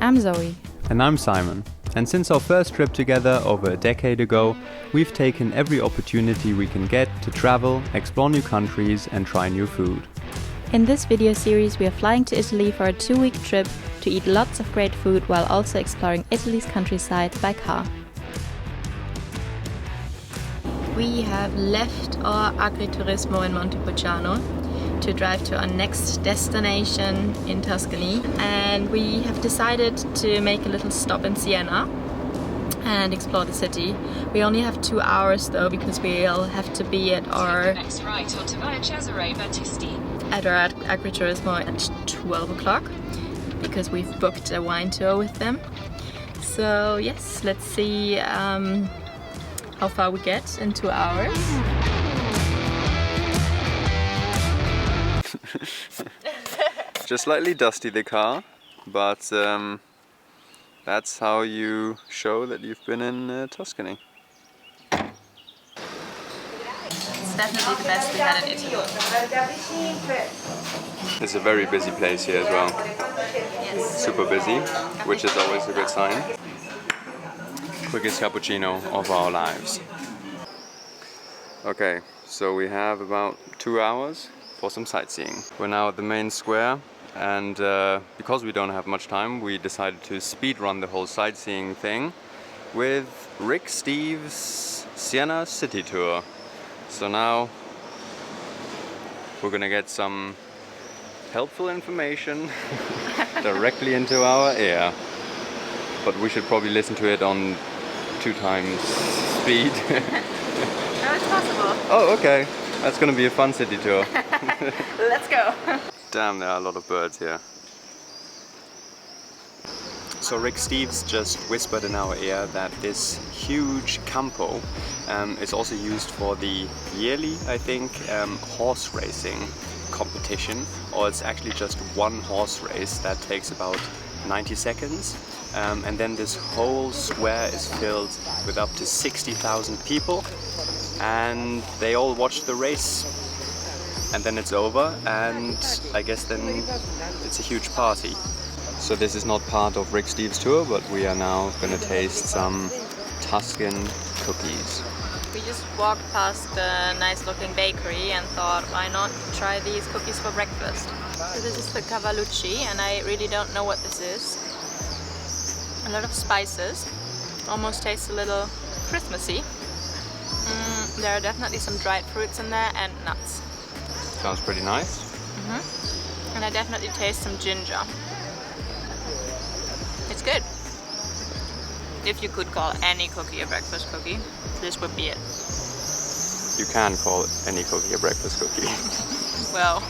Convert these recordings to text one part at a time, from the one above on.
I'm Zoe. And I'm Simon. And since our first trip together over a decade ago, we've taken every opportunity we can get to travel, explore new countries and try new food. In this video series we are flying to Italy for a 2-week trip to eat lots of great food while also exploring Italy's countryside by car. We have left our Agriturismo in Montepulciano to drive to our next destination in Tuscany, and we have decided to make a little stop in Siena and explore the city. We only have 2 hours though, because we'll have to be at our next right onto Via Cesare Battisti. At our Agriturismo at 12 o'clock because we've booked a wine tour with them. So yes, let's see how far we get in 2 hours. Just slightly dusty, the car, but that's how you show that you've been in Tuscany. It's definitely the best we had in Italy. It's a very busy place here as well. Yes. Super busy, which is always a good sign. Quickest cappuccino of our lives. Okay, so we have about 2 hours for some sightseeing. We're now at the main square, and because we don't have much time, we decided to speed run the whole sightseeing thing with Rick Steves' Siena City Tour. So now we're gonna get some helpful information directly into our ear, but we should probably listen to it on 2 times speed. No, it's possible. Oh, okay. That's gonna be a fun city tour. Let's go. Damn, there are a lot of birds here. So Rick Steves just whispered in our ear that this huge campo is also used for the yearly, I think, horse racing competition, or it's actually just one horse race that takes about 90 seconds. And then this whole square is filled with up to 60,000 people, and they all watch the race. And then it's over, and I guess then it's a huge party. So this is not part of Rick Steves' tour, but we are now gonna taste some Tuscan cookies. We just walked past a nice looking bakery and thought, why not try these cookies for breakfast? So this is the Cavallucci, and I really don't know what this is. A lot of spices, almost tastes a little Christmassy. There are definitely some dried fruits in there and nuts. Sounds pretty nice. And I definitely taste some ginger. It's good. If you could call any cookie a breakfast cookie, this would be it. You can call any cookie a breakfast cookie. Well.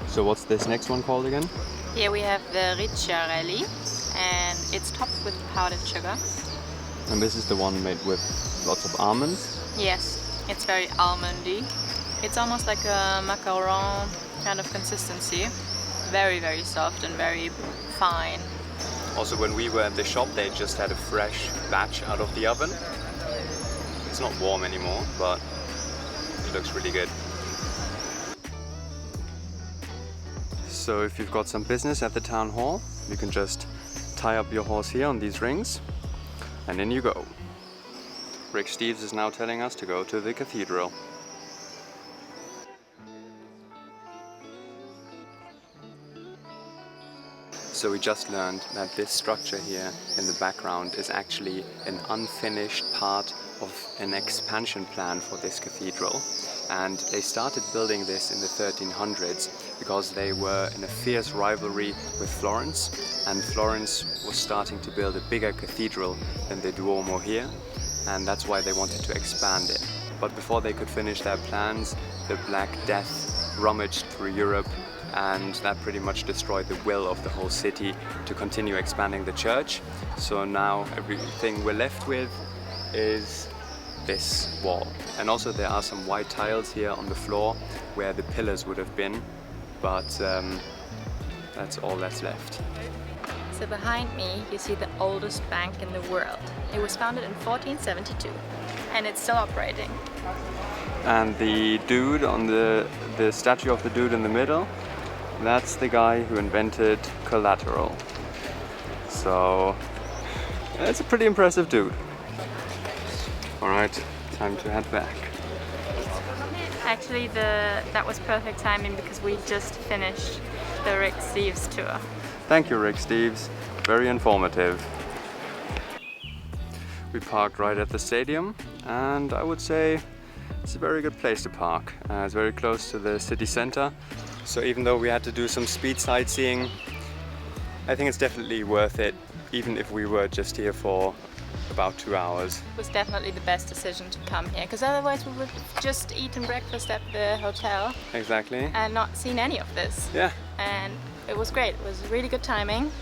So what's this next one called again? Here we have the Ricciarelli, and it's topped with powdered sugar. And this is the one made with lots of almonds? Yes, it's very almondy. It's almost like a macaron kind of consistency. Very, very soft and very fine. Also, when we were at the shop, they just had a fresh batch out of the oven. It's not warm anymore, but it looks really good. So if you've got some business at the town hall, you can just tie up your horse here on these rings, and in you go. Rick Steves is now telling us to go to the cathedral. So we just learned that this structure here in the background is actually an unfinished part of an expansion plan for this cathedral. And they started building this in the 1300s because they were in a fierce rivalry with Florence, and Florence was starting to build a bigger cathedral than the Duomo here, and that's why they wanted to expand it. But before they could finish their plans, the Black Death rummaged through Europe, and that pretty much destroyed the will of the whole city to continue expanding the church. So now everything we're left with is this wall. And also there are some white tiles here on the floor where the pillars would have been, but that's all that's left. So behind me you see the oldest bank in the world. It was founded in 1472 and it's still operating. And the dude on the statue of the dude in the middle, that's the guy who invented collateral. so it's a pretty impressive dude. Alright, time to head back. Actually, that was perfect timing because we just finished the Rick Steves tour. Thank you, Rick Steves. Very informative. We parked right at the stadium, and I would say it's a very good place to park. It's very close to the city center, so even though we had to do some speed sightseeing, I think it's definitely worth it, even if we were just here for about 2 hours. It was definitely the best decision to come here, because otherwise we would have just eaten breakfast at the hotel. Exactly. And not seen any of this. Yeah. And it was great. It was really good timing.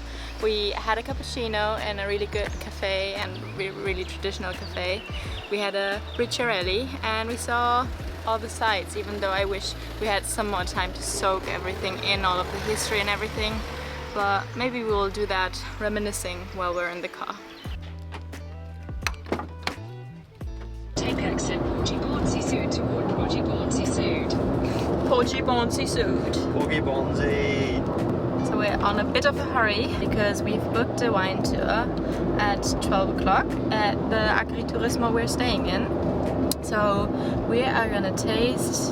We had a cappuccino in a really good cafe, and really traditional cafe. We had a Ricciarelli, and we saw all the sights, even though I wish we had some more time to soak everything in, all of the history and everything. But maybe we will do that reminiscing while we're in the car. Take exit Porgy Sud toward Porgy Sud. Porgy Sud. Porgy. So we're on a bit of a hurry because we've booked a wine tour at 12 o'clock at the Agriturismo we're staying in. So we are gonna taste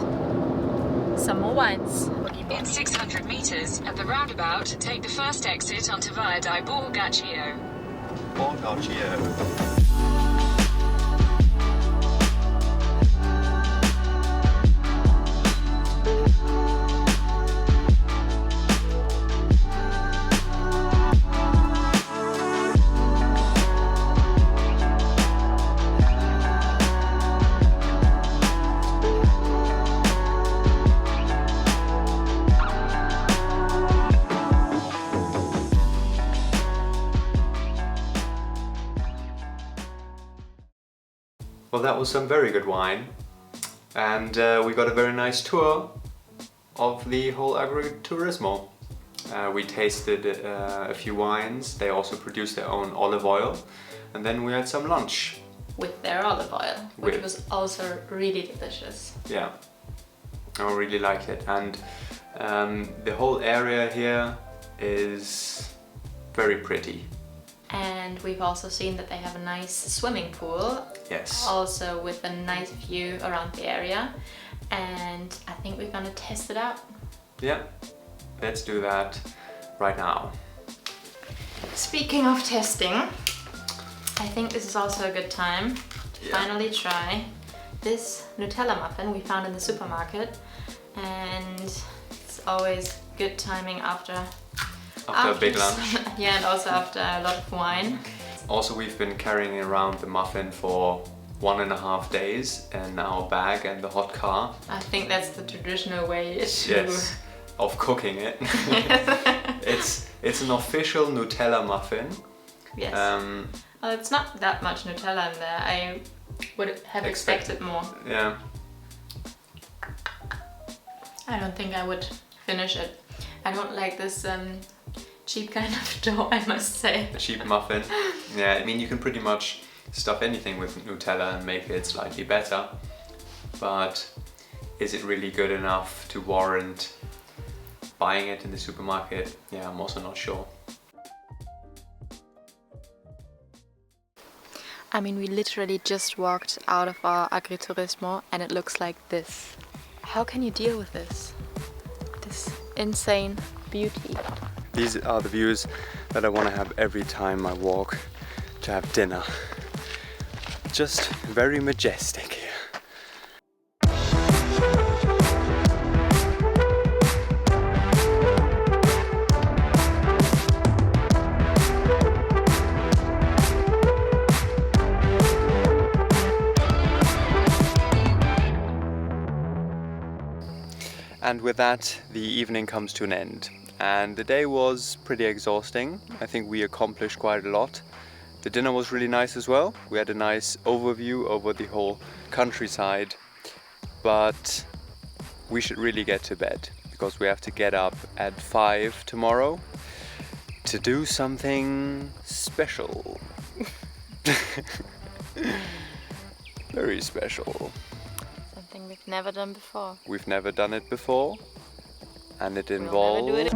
some more wines. In 600 meters, at the roundabout, take the first exit onto Via di Borgaccio. Well, that was some very good wine, and we got a very nice tour of the whole Agriturismo. We tasted a few wines. They also produced their own olive oil, and then we had some lunch. With their olive oil, which was also really delicious. Yeah, I really liked it, and the whole area here is very pretty. And we've also seen that they have a nice swimming pool. Yes. Also with a nice view around the area. And I think we're gonna test it out. Yeah, let's do that right now. Speaking of testing, I think this is also a good time to finally try this Nutella muffin we found in the supermarket. And it's always good timing after a big lunch. Yeah, and also after a lot of wine. Also, we've been carrying around the muffin for 1.5 days in our bag and the hot car. I think that's the traditional way to... Yes, of cooking it. It's an official Nutella muffin. Yes. Well, it's not that much Nutella in there. I would have expected more. Yeah. I don't think I would finish it. I don't like this cheap kind of dough, I must say. A cheap muffin. Yeah, I mean, you can pretty much stuff anything with Nutella and make it slightly better. But is it really good enough to warrant buying it in the supermarket? Yeah, I'm also not sure. I mean, we literally just walked out of our Agriturismo and it looks like this. How can you deal with this? This insane beauty. These are the views that I want to have every time I walk to have dinner. Just very majestic here. And with that, the evening comes to an end. And the day was pretty exhausting. I think we accomplished quite a lot. The dinner was really nice as well. We had a nice overview over the whole countryside. But we should really get to bed because we have to get up at 5 tomorrow to do something special. Very special. Something we've never done before. We've never done it before, and it involves